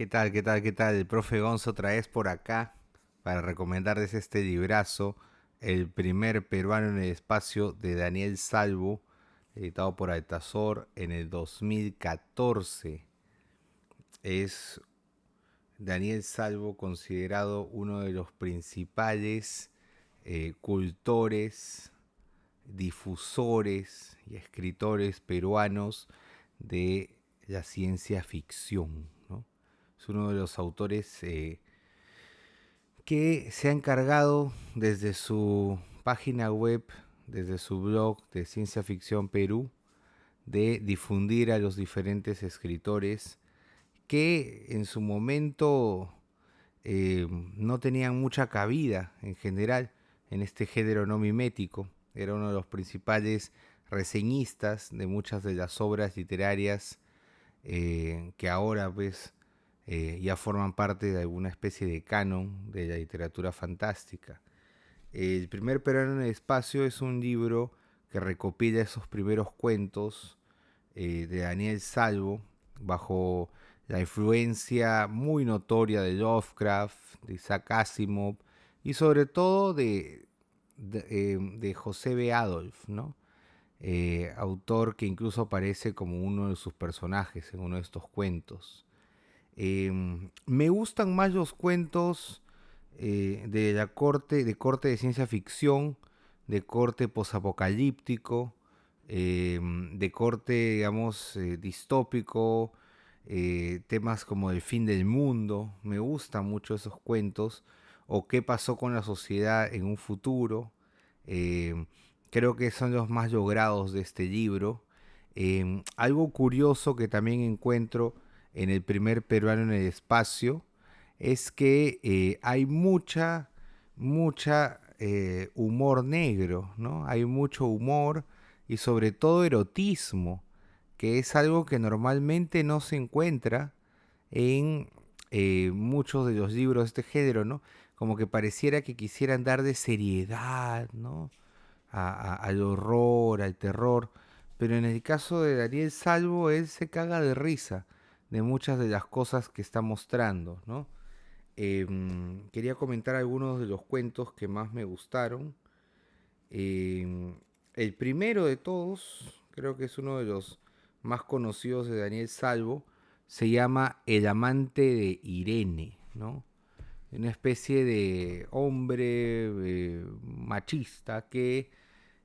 ¿Qué tal? ¿Qué tal? ¿Qué tal? El profe Gonzo otra vez por acá para recomendarles este librazo, El primer peruano en el espacio de Daniel Salvo, editado por Altazor en el 2014. Es Daniel Salvo considerado uno de los principales cultores, difusores y escritores peruanos de la ciencia ficción, ¿no? Es uno de los autores que se ha encargado desde su página web, desde su blog de Ciencia Ficción Perú, de difundir a los diferentes escritores que en su momento no tenían mucha cabida en general en este género no mimético. Era uno de los principales reseñistas de muchas de las obras literarias que ahora pues ya forman parte de alguna especie de canon de la literatura fantástica. El primer peruano en el espacio es un libro que recopila esos primeros cuentos de Daniel Salvo bajo la influencia muy notoria de Lovecraft, de Isaac Asimov y sobre todo de José B. Adolf, ¿no? Autor que incluso aparece como uno de sus personajes en uno de estos cuentos. Me gustan más los cuentos de la corte de ciencia ficción, de corte posapocalíptico, de corte, digamos, distópico, temas como el fin del mundo. Me gustan mucho esos cuentos. O qué pasó con la sociedad en un futuro. Eh, Creo que son los más logrados de este libro. Algo curioso que también encuentro en el primer peruano en el espacio es que hay mucha humor negro, ¿no? Hay mucho humor y sobre todo erotismo, que es algo que normalmente no se encuentra en muchos de los libros de este género, ¿no? Como que pareciera que quisieran dar de seriedad, ¿no? Al horror, al terror. Pero en el caso de Daniel Salvo, él se caga de risa de muchas de las cosas que está mostrando, ¿no? Quería comentar algunos de los cuentos que más me gustaron. Em, el primero de todos, creo que es uno de los más conocidos de Daniel Salvo, se llama El amante de Irene, ¿no? Una especie de hombre machista que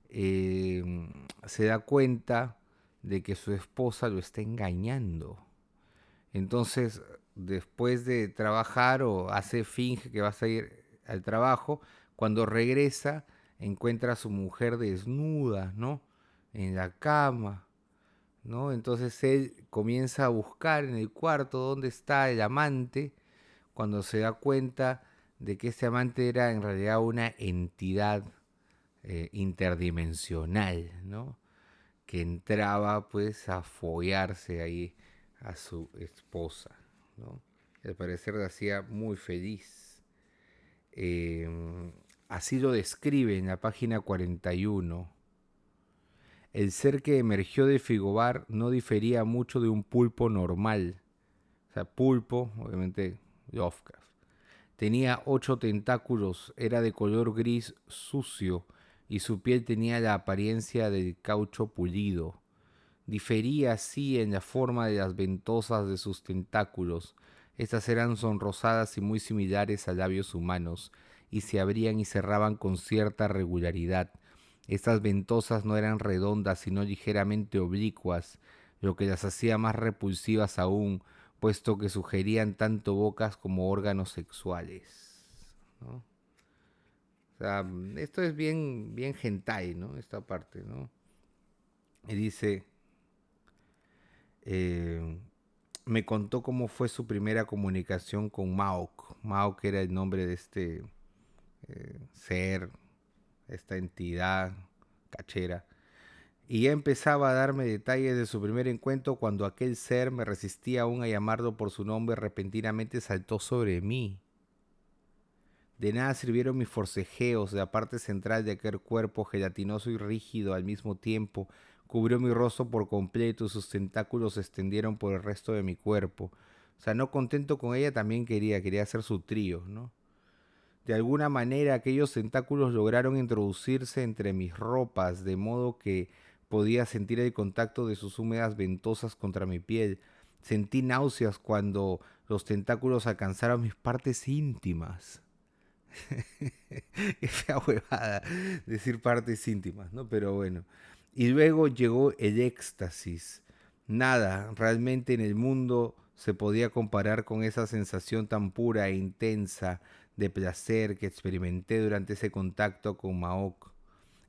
se da cuenta de que su esposa lo está engañando. Entonces, después de trabajar o hace finge que va a ir al trabajo, cuando regresa encuentra a su mujer desnuda, ¿no? En la cama, ¿no? Entonces él comienza a buscar en el cuarto dónde está el amante, cuando se da cuenta de que ese amante era en realidad una entidad interdimensional, ¿no? Que entraba pues a follarse ahí a su esposa, ¿no? Al parecer la hacía muy feliz. Eh, Así lo describe en la página 41. El ser que emergió de Frigobar no difería mucho de un pulpo normal. O sea, pulpo, obviamente Lovecraft. Tenía 8 tentáculos, era de color gris sucio y su piel tenía la apariencia del caucho pulido. Difería así en la forma de las ventosas de sus tentáculos. Estas eran sonrosadas y muy similares a labios humanos, y se abrían y cerraban con cierta regularidad. Estas ventosas no eran redondas, sino ligeramente oblicuas, lo que las hacía más repulsivas aún, puesto que sugerían tanto bocas como órganos sexuales, ¿no? O sea, esto es bien, bien hentai, ¿no? Esta parte, ¿no? Y dice, eh, me contó cómo fue su primera comunicación con Maok. Maok era el nombre de este ser, esta entidad cachera. Y ya empezaba a darme detalles de su primer encuentro cuando aquel ser me resistía aún a llamarlo por su nombre, repentinamente saltó sobre mí. De nada sirvieron mis forcejeos, la parte central de aquel cuerpo gelatinoso y rígido al mismo tiempo cubrió mi rostro por completo y sus tentáculos se extendieron por el resto de mi cuerpo. O sea, no contento con ella, también quería hacer su trío, ¿no? De alguna manera aquellos tentáculos lograron introducirse entre mis ropas, de modo que podía sentir el contacto de sus húmedas ventosas contra mi piel. Sentí náuseas cuando los tentáculos alcanzaron mis partes íntimas. Qué fea huevada decir partes íntimas, ¿no? Pero bueno. Y luego llegó el éxtasis. Nada realmente en el mundo se podía comparar con esa sensación tan pura e intensa de placer que experimenté durante ese contacto con Maok.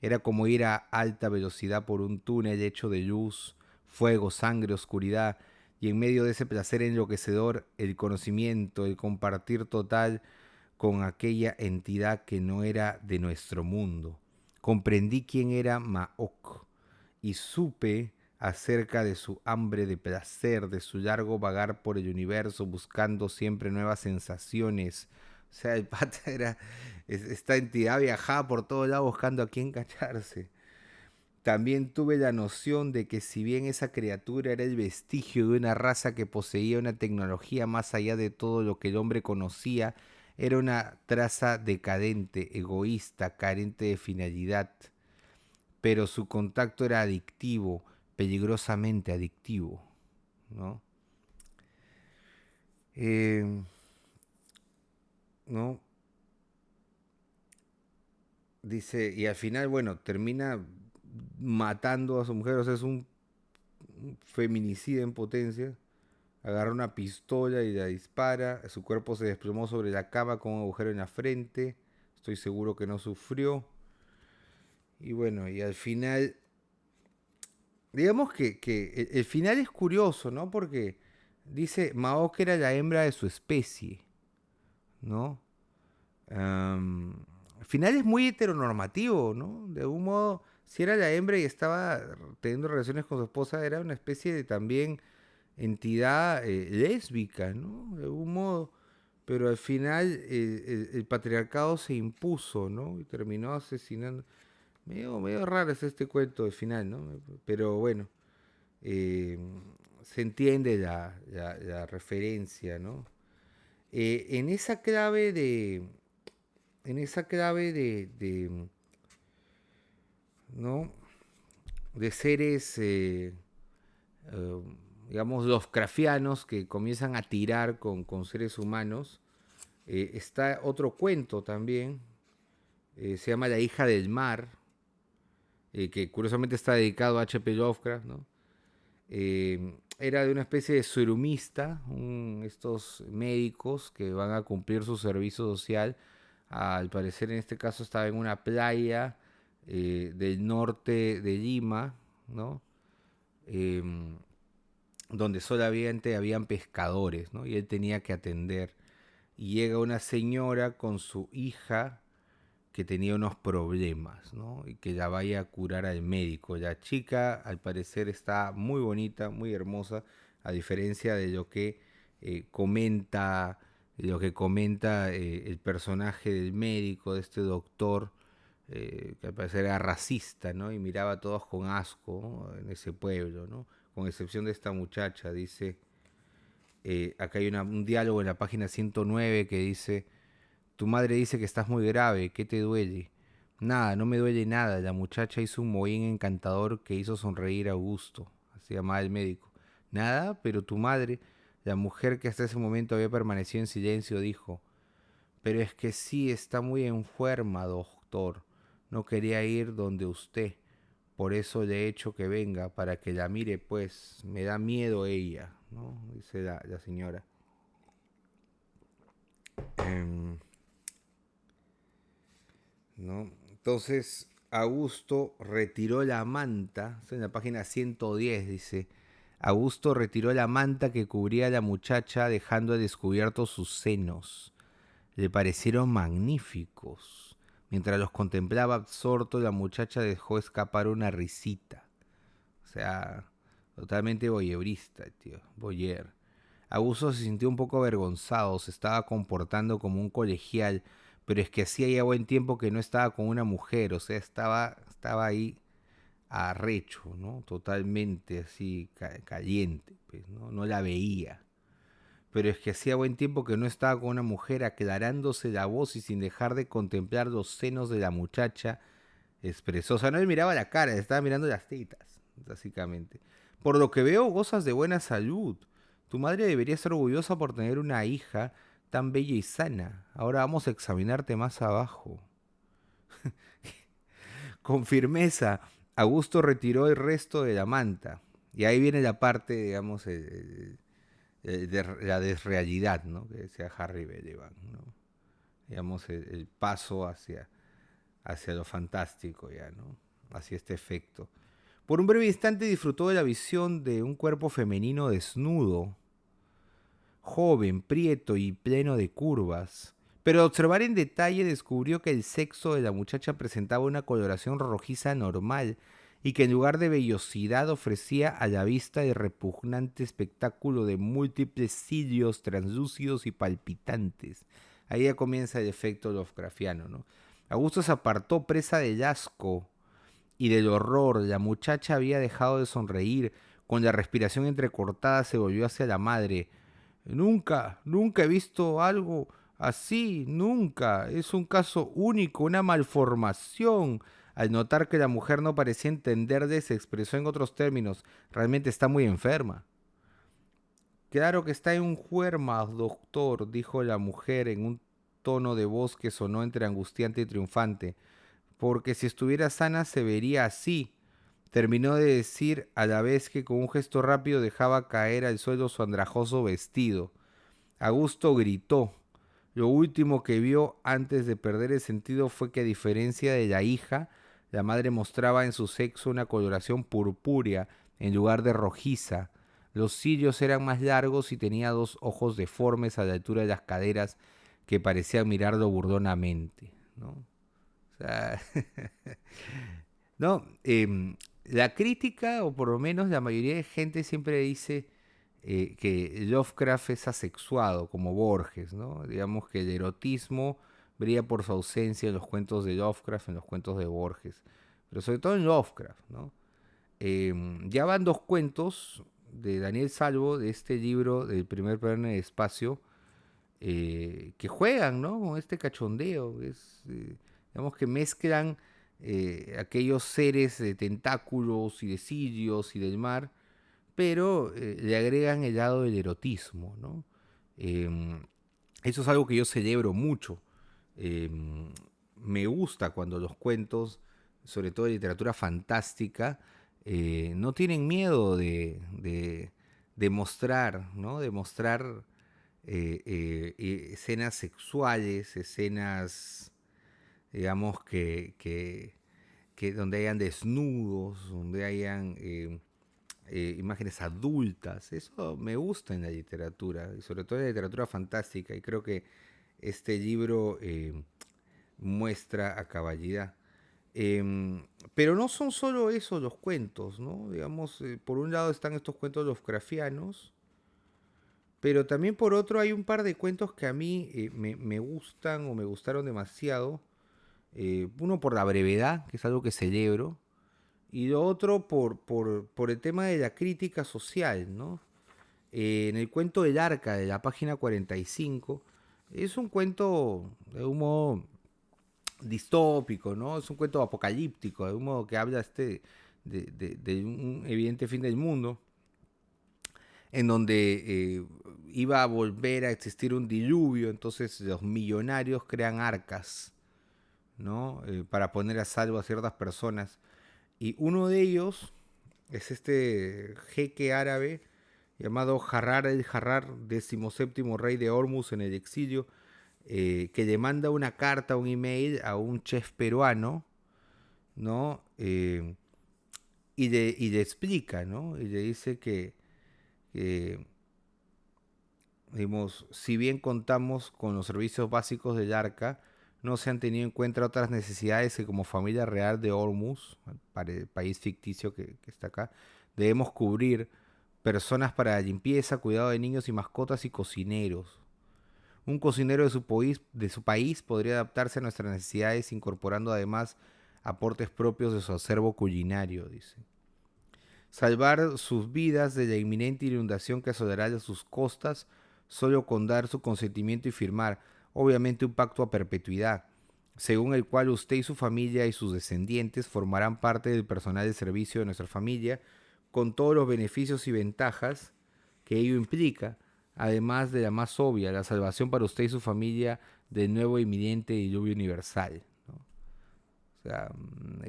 Era como ir a alta velocidad por un túnel hecho de luz, fuego, sangre, oscuridad, y en medio de ese placer enloquecedor, el conocimiento, el compartir total con aquella entidad que no era de nuestro mundo. Comprendí quién era Maok y supe acerca de su hambre de placer, de su largo vagar por el universo buscando siempre nuevas sensaciones. O sea, el pata era, esta entidad viajaba por todo lado buscando a quién cacharse. También tuve la noción de que si bien esa criatura era el vestigio de una raza que poseía una tecnología más allá de todo lo que el hombre conocía, era una traza decadente, egoísta, carente de finalidad. Pero su contacto era adictivo, peligrosamente adictivo, ¿no? Eh, ¿No? Dice, y al final, bueno, termina matando a su mujer, o sea, es un feminicida en potencia. Agarra una pistola y la dispara. Su cuerpo se desplomó sobre la cama con un agujero en la frente. Estoy seguro que no sufrió. Y bueno, y al final, digamos que el final es curioso, ¿no? Porque dice Maok era la hembra de su especie, ¿no? Al final es muy heteronormativo, ¿no? De algún modo, si era la hembra y estaba teniendo relaciones con su esposa, era una especie de también entidad lésbica, ¿no? De algún modo. Pero al final el patriarcado se impuso, ¿no? Y terminó asesinando. Medio raro es este cuento al final, ¿no? Pero bueno, eh, se entiende la referencia, ¿no? En esa clave de ¿no? De seres, eh, digamos, Lovecraftianos que comienzan a tirar con seres humanos. Está otro cuento también, se llama La hija del mar, que curiosamente está dedicado a H.P. Lovecraft, ¿no? Era de una especie de surumista, estos médicos que van a cumplir su servicio social. Al parecer en este caso estaba en una playa del norte de Lima, ¿no? Em, donde solamente habían pescadores, ¿no? Y él tenía que atender. Y llega una señora con su hija que tenía unos problemas, ¿no? Y que la vaya a curar al médico. La chica, al parecer, está muy bonita, muy hermosa, a diferencia de lo que comenta el personaje del médico, de este doctor, que al parecer era racista, ¿no? Y miraba a todos con asco, ¿no? En ese pueblo, ¿no? Con excepción de esta muchacha, dice, acá hay un diálogo en la página 109 que dice, tu madre dice que estás muy grave, ¿qué te duele? Nada, no me duele nada. La muchacha hizo un mohín encantador que hizo sonreír a Augusto. Se llamaba el médico. Nada, pero tu madre, la mujer que hasta ese momento había permanecido en silencio, dijo, pero es que sí, está muy enferma, doctor. No quería ir donde usted. Por eso le he hecho que venga, para que la mire, pues. Me da miedo ella, ¿no? Dice la señora. Em, ¿No? Entonces, Augusto retiró la manta, en la página 110 dice, Augusto retiró la manta que cubría a la muchacha dejando al descubierto sus senos. Le parecieron magníficos. Mientras los contemplaba absorto, la muchacha dejó escapar una risita. O sea, totalmente voyeurista, tío, voyeur. Augusto se sintió un poco avergonzado, se estaba comportando como un colegial, pero es que hacía ya buen tiempo que no estaba con una mujer, o sea, estaba ahí arrecho, ¿no? Totalmente así caliente, pues, ¿no? No la veía. pero es que hacía buen tiempo que no estaba con una mujer, aclarándose la voz y sin dejar de contemplar los senos de la muchacha, expresó. O sea, no le miraba la cara, le estaba mirando las tetas, básicamente. Por lo que veo, gozas de buena salud. Tu madre debería estar orgullosa por tener una hija tan bella y sana. Ahora vamos a examinarte más abajo. Con firmeza, Augusto retiró el resto de la manta. Y ahí viene la parte, digamos, de la desrealidad, ¿no? Que decía Harry Belaban, ¿no? Digamos, el paso hacia lo fantástico ya, ¿no? Hacia este efecto. Por un breve instante disfrutó de la visión de un cuerpo femenino desnudo, joven, prieto y pleno de curvas. Pero al observar en detalle descubrió que el sexo de la muchacha presentaba una coloración rojiza normal y que en lugar de vellosidad ofrecía a la vista el repugnante espectáculo de múltiples cilios translúcidos y palpitantes. Ahí ya comienza el efecto Lovecraftiano, ¿no? Augusto se apartó presa del asco y del horror. La muchacha había dejado de sonreír. Con la respiración entrecortada se volvió hacia la madre. Nunca, nunca he visto algo así, nunca. Es un caso único, una malformación. Al notar que la mujer no parecía entenderle, se expresó en otros términos. Realmente está muy enferma. Claro que está enferma, doctor, dijo la mujer en un tono de voz que sonó entre angustiante y triunfante. Porque si estuviera sana se vería así. Terminó de decir a la vez que con un gesto rápido dejaba caer al suelo su andrajoso vestido. Augusto gritó. Lo último que vio antes de perder el sentido fue que a diferencia de la hija, la madre mostraba en su sexo una coloración purpúrea en lugar de rojiza. Los cirios eran más largos y tenía dos ojos deformes a la altura de las caderas que parecían mirarlo burdonamente, ¿no? O sea, no, la crítica, o por lo menos la mayoría de gente siempre dice que Lovecraft es asexuado, como Borges, ¿no? Digamos que el erotismo brilla por su ausencia en los cuentos de Lovecraft, en los cuentos de Borges, pero sobre todo en Lovecraft, ¿no? Ya van dos cuentos de Daniel Salvo, de este libro del primer plano de espacio, que juegan, ¿no? Con este cachondeo, digamos que mezclan aquellos seres de tentáculos y de cirios y del mar, pero le agregan el lado del erotismo, ¿no? Em, Eso es algo que yo celebro mucho. Me gusta cuando los cuentos, sobre todo de literatura fantástica, no tienen miedo de mostrar, ¿no? De mostrar escenas sexuales, escenas, digamos, que donde hayan desnudos, donde hayan imágenes adultas. Eso me gusta en la literatura, y sobre todo en la literatura fantástica, y creo que este libro muestra a cabalidad. Pero no son solo eso los cuentos, ¿no? Digamos, por un lado están estos cuentos Lovecraftianos, pero también por otro hay un par de cuentos que a mí me gustan o me gustaron demasiado. Uno por la brevedad, que es algo que celebro, y lo otro por el tema de la crítica social, ¿no? En el cuento del Arca, de la página 45, es un cuento de un modo distópico, ¿no? Es un cuento apocalíptico, de un modo que habla de un evidente fin del mundo, en donde iba a volver a existir un diluvio, entonces los millonarios crean arcas, ¿no? Para poner a salvo a ciertas personas. Y uno de ellos es este jeque árabe llamado Harrar el-Harrar, 17º rey de Hormuz en el exilio, que le manda una carta, un email a un chef peruano, ¿no? Y le explica, ¿no? Y le dice que digamos, si bien contamos con los servicios básicos del arca, no se han tenido en cuenta otras necesidades que como familia real de Hormuz, para el país ficticio que está acá, debemos cubrir: personas para la limpieza, cuidado de niños y mascotas y cocineros. Un cocinero de su país podría adaptarse a nuestras necesidades incorporando además aportes propios de su acervo culinario, dice. Salvar sus vidas de la inminente inundación que asolará sus costas solo con dar su consentimiento y firmar, obviamente un pacto a perpetuidad, según el cual usted y su familia y sus descendientes formarán parte del personal de servicio de nuestra familia, con todos los beneficios y ventajas que ello implica, además de la más obvia, la salvación para usted y su familia del nuevo inminente diluvio universal. ¿No? O sea,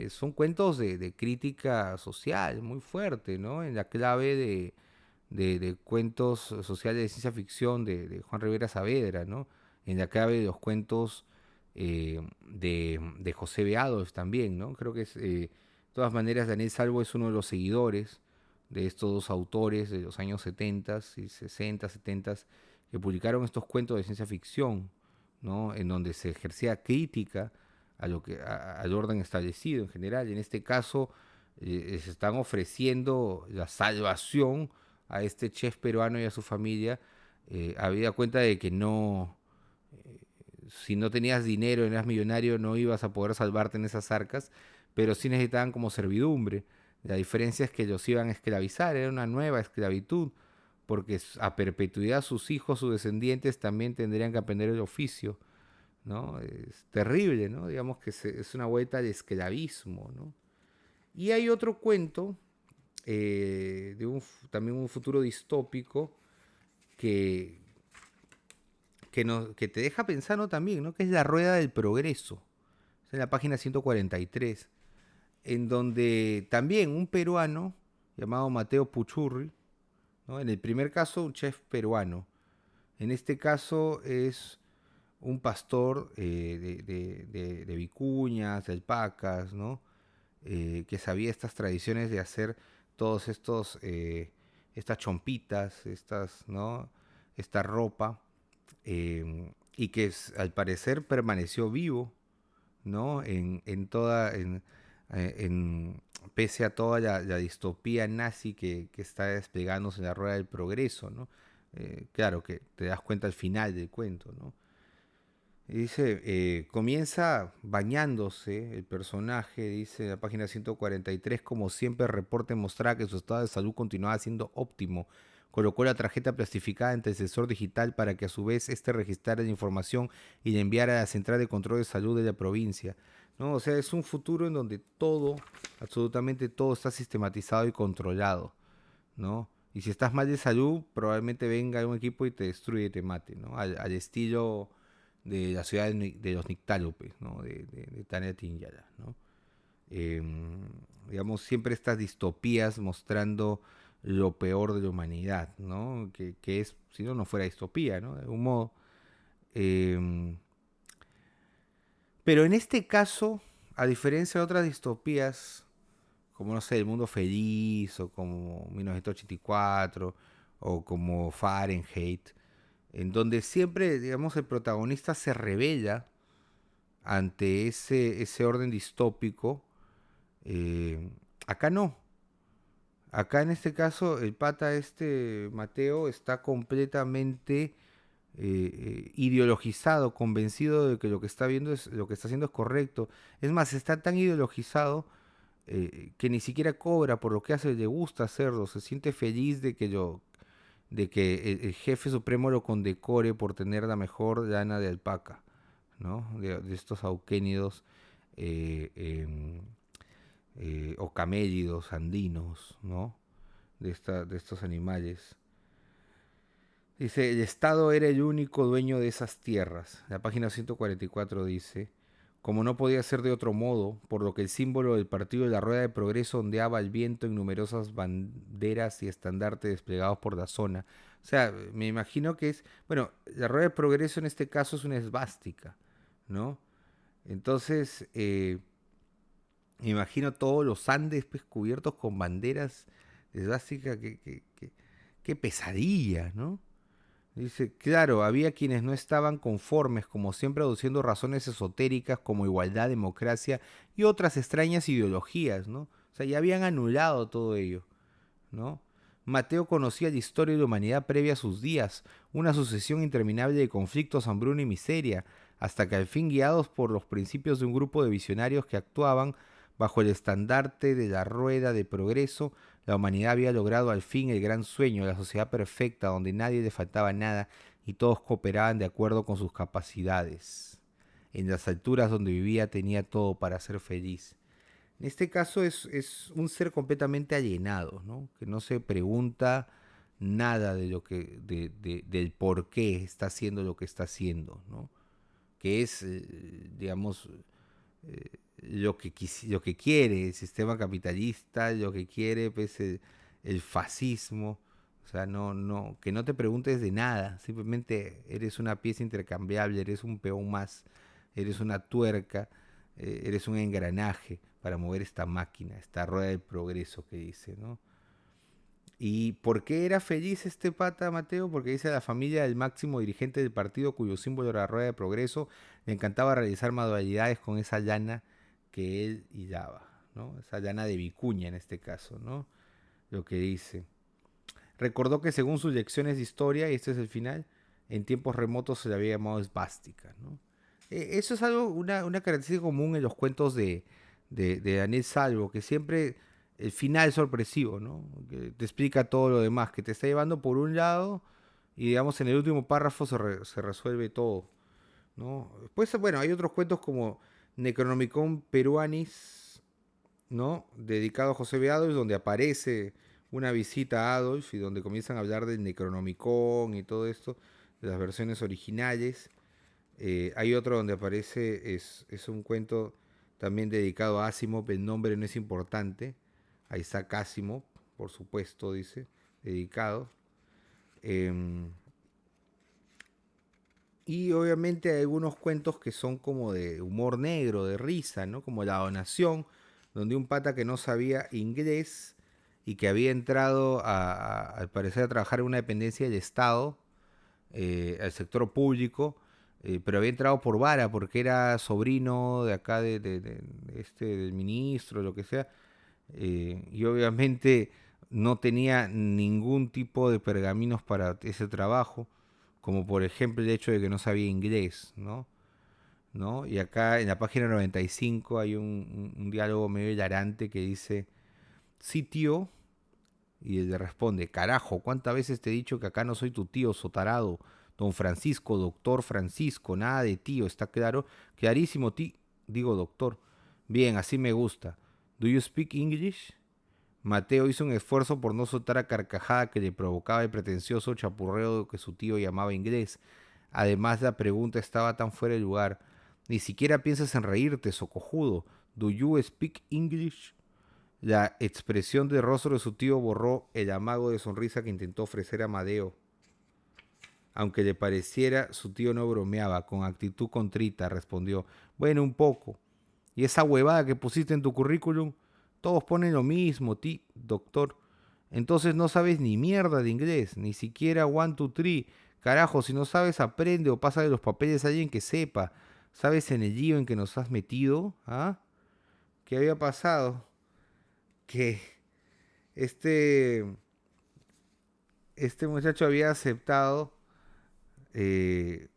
son cuentos de crítica social muy fuerte, ¿no? En la clave de cuentos sociales de ciencia ficción de Juan Rivera Saavedra, ¿no? En la clave de los cuentos de José B. Adolf también, ¿no? Creo que es, de todas maneras, Daniel Salvo es uno de los seguidores de estos dos autores de los años 70 y 60, 70 que publicaron estos cuentos de ciencia ficción, ¿no? En donde se ejercía crítica a al orden establecido en general. En este caso, se están ofreciendo la salvación a este chef peruano y a su familia, habida cuenta de que no, si no tenías dinero, eras millonario, no ibas a poder salvarte en esas arcas, pero sí necesitaban como servidumbre. La diferencia es que los iban a esclavizar, era una nueva esclavitud, porque a perpetuidad sus hijos, sus descendientes también tendrían que aprender el oficio, ¿no? Es terrible, ¿no? Digamos que es una vuelta de esclavismo, ¿no? Y hay otro cuento, también un futuro distópico, que, que te deja pensando también, ¿no? Que es la rueda del progreso. Es en la página 143, en donde también un peruano llamado Mateo Puchurri, ¿no? En el primer caso, un chef peruano. En este caso es un pastor de vicuñas, de alpacas, ¿no? Que sabía estas tradiciones de hacer todos estas chompitas, ¿no? Esta ropa, y que al parecer permaneció vivo, ¿no? Pese a toda la distopía nazi que está desplegándose en la rueda del progreso, ¿no? Claro que te das cuenta al final del cuento, ¿no? Y dice, comienza bañándose el personaje, dice en la página 143, como siempre el reporte mostraba que su estado de salud continuaba siendo óptimo. Colocó la tarjeta plastificada ante el sensor digital para que a su vez este registrara la información y la enviara a la central de control de salud de la provincia. ¿No? O sea, es un futuro en donde todo, absolutamente todo está sistematizado y controlado, ¿no? Y si estás mal de salud, probablemente venga un equipo y te destruye y te mate, ¿no? Al estilo de la ciudad de los Nictálopes, ¿no? De Tania Tinyala, ¿no? Eh, digamos, siempre estas distopías mostrando lo peor de la humanidad, ¿no? Que es, si no, no fuera distopía, ¿no? De algún modo. Eh, pero en este caso, a diferencia de otras distopías, como, no sé, El Mundo Feliz, o como 1984, o como Fahrenheit, en donde siempre, digamos, el protagonista se revela ante ese orden distópico. Acá no. Acá en este caso el pata Mateo está completamente ideologizado, convencido de que lo que está viendo es lo que está haciendo es correcto. Es más, está tan ideologizado que ni siquiera cobra por lo que hace, le gusta hacerlo, se siente feliz de que el jefe supremo lo condecore por tener la mejor lana de alpaca, ¿no? De estos auquénidos o camélidos andinos, ¿no? De estos animales. Dice, el Estado era el único dueño de esas tierras. La página 144 dice, como no podía ser de otro modo, por lo que el símbolo del Partido de la Rueda de Progreso ondeaba al viento en numerosas banderas y estandartes desplegados por la zona. O sea, me imagino que es, bueno, la Rueda de Progreso en este caso es una esvástica, ¿no? Entonces, me imagino todos los Andes pues, cubiertos con banderas de esvástica, qué pesadilla, ¿no? Dice, claro, había quienes no estaban conformes, como siempre aduciendo razones esotéricas como igualdad, democracia y otras extrañas ideologías, ¿no? O sea, ya habían anulado todo ello, ¿no? Mateo conocía la historia de la humanidad previa a sus días, una sucesión interminable de conflictos, hambruna y miseria, hasta que al fin, guiados por los principios de un grupo de visionarios que actuaban bajo el estandarte de la rueda de progreso, la humanidad había logrado al fin el gran sueño, la sociedad perfecta, donde nadie le faltaba nada, y todos cooperaban de acuerdo con sus capacidades. En las alturas donde vivía tenía todo para ser feliz. En este caso es un ser completamente alienado, ¿no? Que no se pregunta nada de lo que, del por qué está haciendo lo que está haciendo, ¿no? Que es, digamos, lo que quiere el sistema capitalista, lo que quiere pues, el fascismo. O sea, que no te preguntes de nada, simplemente eres una pieza intercambiable, eres un peón más, eres una tuerca, eres un engranaje para mover esta máquina, esta rueda del progreso que dice, ¿no? ¿Y por qué era feliz este pata, Mateo? Porque dice a la familia del máximo dirigente del partido, cuyo símbolo era la rueda de progreso, le encantaba realizar manualidades con esa llana que él hilaba, ¿no? Esa llana de vicuña en este caso, ¿no? Lo que dice. Recordó que según sus lecciones de historia, y este es el final, en tiempos remotos se le había llamado esvástica, ¿no? Eso es algo, una característica común en los cuentos de Daniel Salvo, que siempre el final es sorpresivo, ¿no? Que te explica todo lo demás, que te está llevando por un lado y digamos en el último párrafo se resuelve todo, ¿no? Después, bueno, hay otros cuentos como Necronomicon Peruanis, ¿no? Dedicado a José B. Adolf, donde aparece una visita a Adolf y donde comienzan a hablar del Necronomicon y todo esto, de las versiones originales. Hay otro donde aparece, es un cuento también dedicado a Asimov, el nombre no es importante, a Isaac Asimov, por supuesto, dice, dedicado. Eh, y obviamente hay algunos cuentos que son como de humor negro, de risa, ¿no? Como La Donación, donde un pata que no sabía inglés y que había entrado al parecer a trabajar en una dependencia del Estado, al sector público, pero había entrado por vara porque era sobrino de acá del ministro, lo que sea, y obviamente no tenía ningún tipo de pergaminos para ese trabajo, como por ejemplo el hecho de que no sabía inglés, ¿no? ¿No? Y acá en la página 95 hay un diálogo medio hilarante que dice, sí tío, y él le responde, carajo, ¿cuántas veces te he dicho que acá no soy tu tío sotarado? Don Francisco, doctor Francisco, nada de tío, ¿está claro? Clarísimo, digo doctor. Bien, así me gusta. ¿Do you speak English? Mateo hizo un esfuerzo por no soltar a carcajada que le provocaba el pretencioso chapurreo que su tío llamaba inglés. Además, la pregunta estaba tan fuera de lugar. Ni siquiera piensas en reírte, socojudo. ¿Do you speak English? La expresión de rostro de su tío borró el amago de sonrisa que intentó ofrecer a Amadeo. Aunque le pareciera, su tío no bromeaba. Con actitud contrita respondió, bueno, un poco. ¿Y esa huevada que pusiste en tu currículum? Todos ponen lo mismo, doctor. Entonces no sabes ni mierda de inglés, ni siquiera one, two, three. Carajo, si no sabes, aprende o pasa de los papeles a alguien que sepa. ¿Sabes en el lío en que nos has metido? ¿Ah? ¿Qué había pasado? Que este, este muchacho había aceptado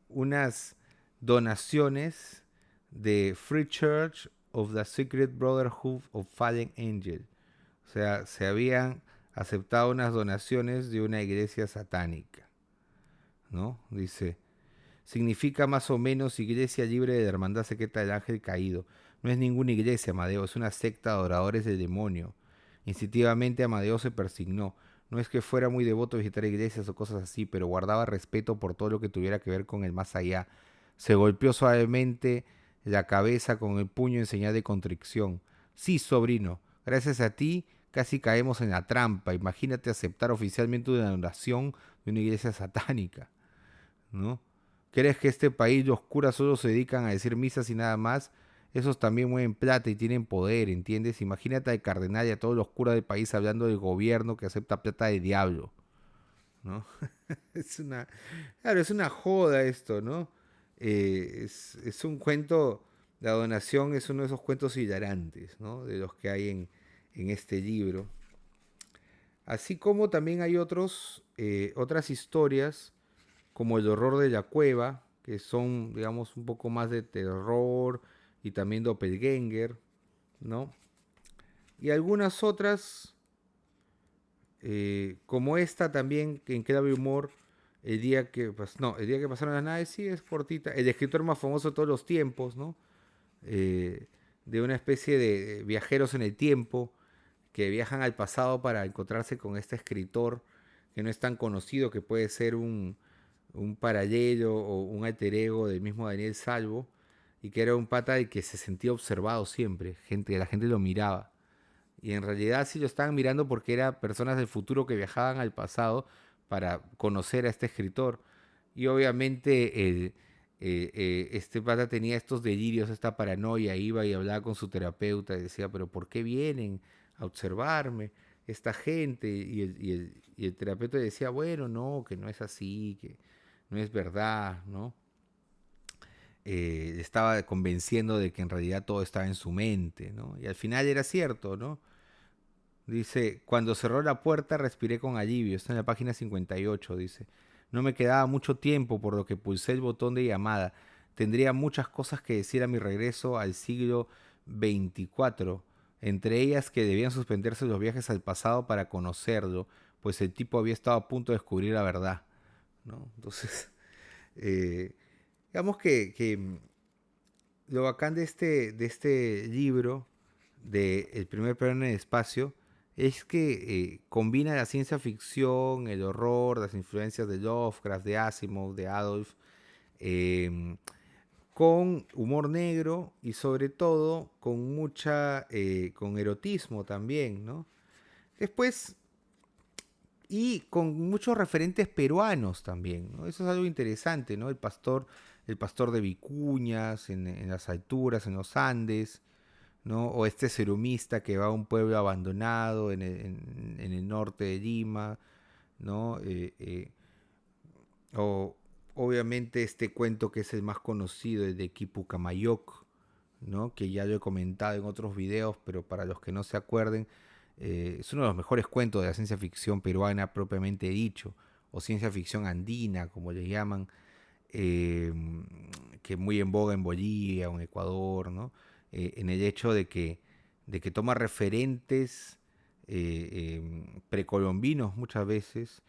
unas donaciones de Free Church of the Secret Brotherhood of Fallen Angel. O sea, se habían aceptado unas donaciones de una iglesia satánica, ¿no? Dice, significa más o menos iglesia libre de la hermandad secreta del ángel caído. No es ninguna iglesia, Amadeo, es una secta de adoradores del demonio. Instintivamente Amadeo se persignó. No es que fuera muy devoto a visitar iglesias o cosas así, pero guardaba respeto por todo lo que tuviera que ver con el más allá. Se golpeó suavemente la cabeza con el puño en señal de contrición. Sí, sobrino, gracias a ti casi caemos en la trampa. Imagínate aceptar oficialmente una donación de una iglesia satánica, ¿no? ¿Crees que este país los curas solo se dedican a decir misas y nada más? Esos también mueven plata y tienen poder, ¿entiendes? Imagínate al cardenal y a todos los curas del país hablando del gobierno que acepta plata de diablo, ¿no? Es una, claro, es una joda esto, ¿no? Es un cuento, la donación es uno de esos cuentos hilarantes, ¿no? De los que hay en este libro. Así como también hay otras historias como El horror de la cueva, que son, digamos, un poco más de terror y también doppelganger, ¿no? Y algunas otras, como esta también, que en clave humor, el día que pasaron las naves sí es cortita. El escritor más famoso de todos los tiempos, ¿no? Eh, de una especie de viajeros en el tiempo que viajan al pasado para encontrarse con este escritor que no es tan conocido, que puede ser un paralelo o un alter ego del mismo Daniel Salvo, y que era un pata y que se sentía observado siempre, la gente lo miraba. Y en realidad sí lo estaban mirando porque eran personas del futuro que viajaban al pasado para conocer a este escritor. Y obviamente este pata tenía estos delirios, esta paranoia, iba y hablaba con su terapeuta y decía, pero ¿por qué vienen a observarme esta gente? Y el terapeuta decía, bueno, no, que no es así, que no es verdad, ¿no? Le estaba convenciendo de que en realidad todo estaba en su mente, ¿no? Y al final era cierto, ¿no? Dice, cuando cerró la puerta respiré con alivio. Está en la página 58, dice. No me quedaba mucho tiempo, por lo que pulsé el botón de llamada. Tendría muchas cosas que decir a mi regreso al siglo XXIV, entre ellas que debían suspenderse los viajes al pasado para conocerlo, pues el tipo había estado a punto de descubrir la verdad, ¿no? Entonces, eh, digamos que lo bacán de este libro, de El primer plano en el espacio, es que combina la ciencia ficción, el horror, las influencias de Lovecraft, de Asimov, de Adolf, eh, con humor negro y sobre todo con erotismo también, ¿no? Después, y con muchos referentes peruanos también, ¿no? Eso es algo interesante, ¿no? El pastor de Vicuñas, en las alturas, en los Andes, ¿no? O este serumista que va a un pueblo abandonado en el norte de Lima, ¿no? O obviamente este cuento que es el más conocido, el de Quipucamayoc, ¿no? Que ya lo he comentado en otros videos, pero para los que no se acuerden, es uno de los mejores cuentos de la ciencia ficción peruana propiamente dicho, o ciencia ficción andina, como le llaman, eh, que muy en boga en Bolivia o en Ecuador, ¿no? En el hecho de que toma referentes precolombinos muchas veces,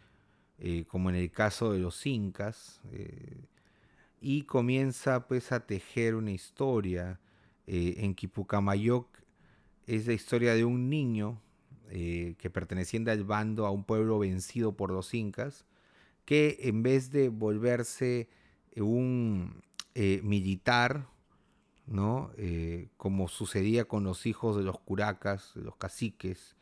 como en el caso de los incas, y comienza pues a tejer una historia. En Quipucamayoc es la historia de un niño que perteneciente al bando a un pueblo vencido por los incas, que en vez de volverse un militar, ¿no? Como sucedía con los hijos de los curacas, de los caciques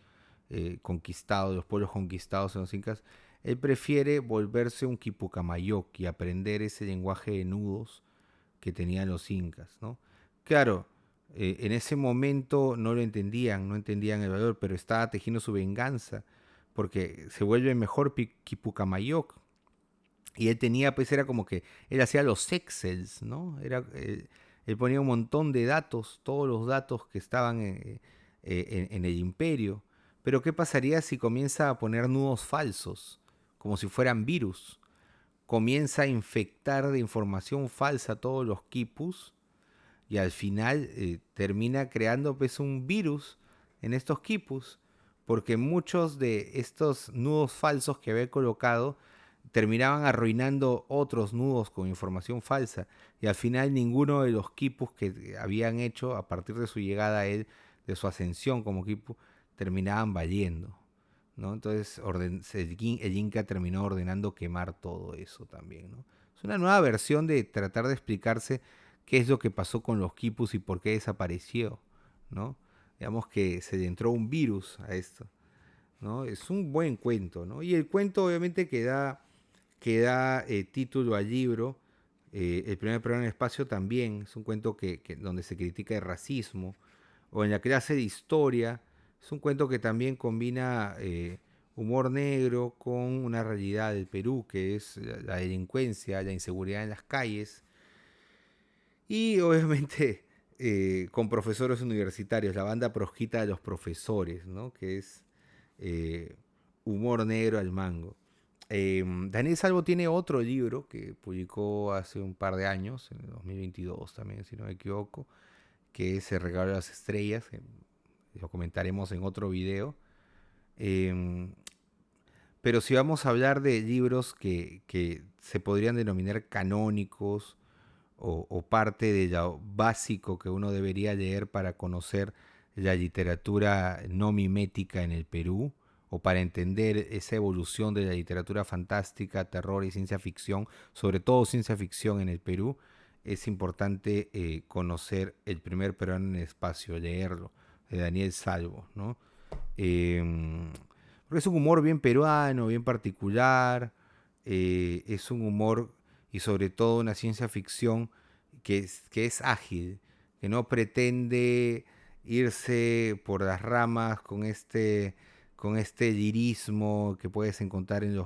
conquistados, de los pueblos conquistados en los incas, él prefiere volverse un quipucamayoc y aprender ese lenguaje de nudos que tenían los incas, ¿no? Claro, en ese momento no lo entendían, no entendían el valor, pero estaba tejiendo su venganza, porque se vuelve mejor Quipucamayoc, y él tenía, pues era como que él hacía los Excels, ¿no? Él ponía un montón de datos, todos los datos que estaban en el imperio. Pero ¿qué pasaría si comienza a poner nudos falsos, como si fueran virus? Comienza a infectar de información falsa a todos los quipus y al final termina creando pues un virus en estos quipus, porque muchos de estos nudos falsos que había colocado terminaban arruinando otros nudos con información falsa y al final ninguno de los quipus que habían hecho a partir de su llegada a él, de su ascensión como quipu, terminaban valiendo, ¿no? Entonces el Inca terminó ordenando quemar todo eso también, ¿no? Es una nueva versión de tratar de explicarse qué es lo que pasó con los quipus y por qué desapareció, ¿no? Digamos que se le entró un virus a esto, ¿no? Es un buen cuento, ¿no? Y el cuento obviamente que da título al libro, el primer programa en el espacio también, es un cuento donde se critica el racismo, o en la clase de historia, es un cuento que también combina humor negro con una realidad del Perú, que es la delincuencia, la inseguridad en las calles, y obviamente con profesores universitarios, la banda prosquita de los profesores, ¿no? Que es eh, humor negro al mango. Daniel Salvo tiene otro libro que publicó hace un par de años, en el 2022 también, si no me equivoco, que es El regalo de las estrellas, que lo comentaremos en otro video. Eh, Pero si vamos a hablar de libros que se podrían denominar canónicos o parte de lo básico que uno debería leer para conocer la literatura no mimética en el Perú, o para entender esa evolución de la literatura fantástica, terror y ciencia ficción, sobre todo ciencia ficción en el Perú, es importante conocer El primer peruano en el espacio, leerlo, de Daniel Salvo, ¿no? Porque es un humor bien peruano, bien particular, es un humor y sobre todo una ciencia ficción que es ágil, que no pretende irse por las ramas con este lirismo que puedes encontrar en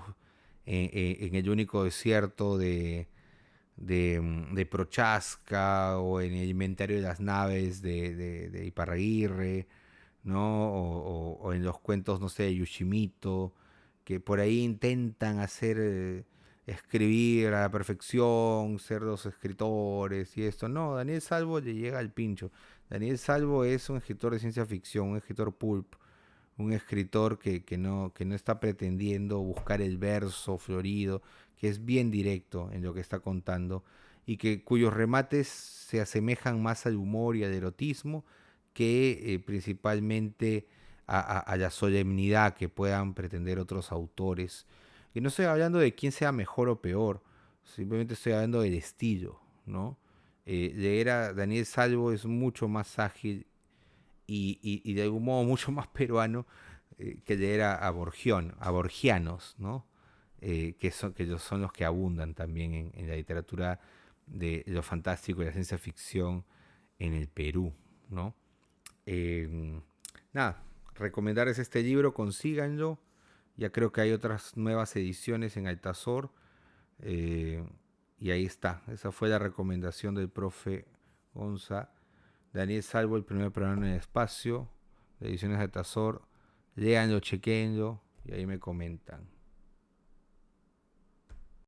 el único desierto de Prochaska o en el inventario de las naves de Iparraguirre, ¿no? O en los cuentos, no sé, de Yoshimito, que por ahí intentan hacer, escribir a la perfección, ser los escritores y esto. No, Daniel Salvo le llega al pincho. Daniel Salvo es un escritor de ciencia ficción, un escritor pulp, un escritor que no está pretendiendo buscar el verso florido, que es bien directo en lo que está contando y cuyos remates se asemejan más al humor y al erotismo que principalmente a la solemnidad que puedan pretender otros autores. Y no estoy hablando de quién sea mejor o peor, simplemente estoy hablando del estilo, ¿no? Leer a Daniel Salvo es mucho más ágil y de algún modo mucho más peruano que leer a borgianos, ¿no? Que son los que abundan también en la literatura de lo fantástico y la ciencia ficción en el Perú, ¿no? Eh, Nada, recomendarles este libro, consíganlo. Ya creo que hay otras nuevas ediciones en Altazor. eh, y ahí está. Esa fue la recomendación del profe Gonza. Daniel Salvo, el primer programa en el espacio. De ediciones Altazor. Léanlo, chequenlo y ahí me comentan.